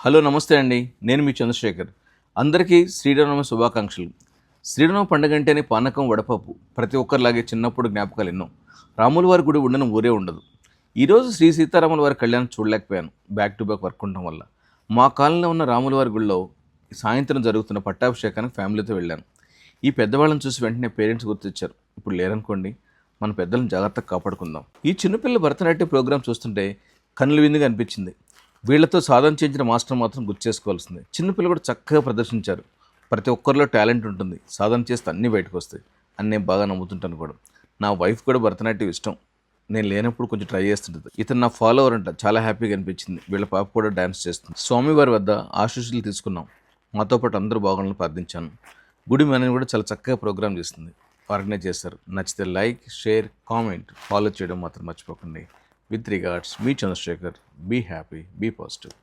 Hello నమస్తే అండి. నేను మీ చంద్రశేఖర్. అందరికీ శ్రీరామనవమి శుభాకాంక్షలు. శ్రీరామ పండుగ అంటేనే పానకం, వడపప్పు. ప్రతి ఒక్కరిలాగే చిన్నప్పుడు జ్ఞాపకాలు ఎన్నో. రాముల వారి గుడి ఉండని ఊరే ఉండదు. ఈరోజు శ్రీ సీతారాముల వారి కళ్యాణం చూడలేకపోయాను, బ్యాక్ టు బ్యాక్ వర్క్ ఉండటం వల్ల. మా కాలనీలో ఉన్న రాముల వారి గుడిలో సాయంత్రం జరుగుతున్న పట్టాభిషేకానికి ఫ్యామిలీతో వెళ్ళాను. ఈ పెద్దవాళ్ళని చూసి వెంటనే పేరెంట్స్ గుర్తొచ్చారు. ఇప్పుడు లేరనుకోండి, మన పెద్దలను జాగ్రత్తగా కాపాడుకుందాం. ఈ చిన్నపిల్లల భరతనాట్య ప్రోగ్రాం చూస్తుంటే కనుల విందుగా అనిపించింది. వీళ్లతో సాధన చేయించిన మాస్టర్ మాత్రం గుర్తు చేసుకోవాల్సిందే. చిన్నపిల్లలు కూడా చక్కగా ప్రదర్శించారు. ప్రతి ఒక్కరిలో టాలెంట్ ఉంటుంది, సాధన చేస్తే అన్నీ బయటకు వస్తాయి అని నేను బాగా నమ్ముతుంటాను కూడా. నా వైఫ్ కూడా భరతనాట్యం ఇష్టం. నేను లేనప్పుడు కొంచెం ట్రై చేస్తుంటుంది. ఇతను నా ఫాలోవర్ అంట, చాలా హ్యాపీగా అనిపించింది. వీళ్ళ పాప కూడా డ్యాన్స్ చేస్తుంది. స్వామివారి వద్ద ఆశీస్సులు తీసుకున్నాం. మాతో పాటు అందరూ బాగుండాలని ప్రార్థించాను. గుడి మేనేజ్ కూడా చాలా చక్కగా ప్రోగ్రామ్ చేస్తుంది, ఆర్గనైజ్ చేస్తారు. నచ్చితే లైక్, షేర్, కామెంట్, ఫాలో చేయడం మాత్రం మర్చిపోకండి. With regards, me Chandrasekhar. Be happy, be positive.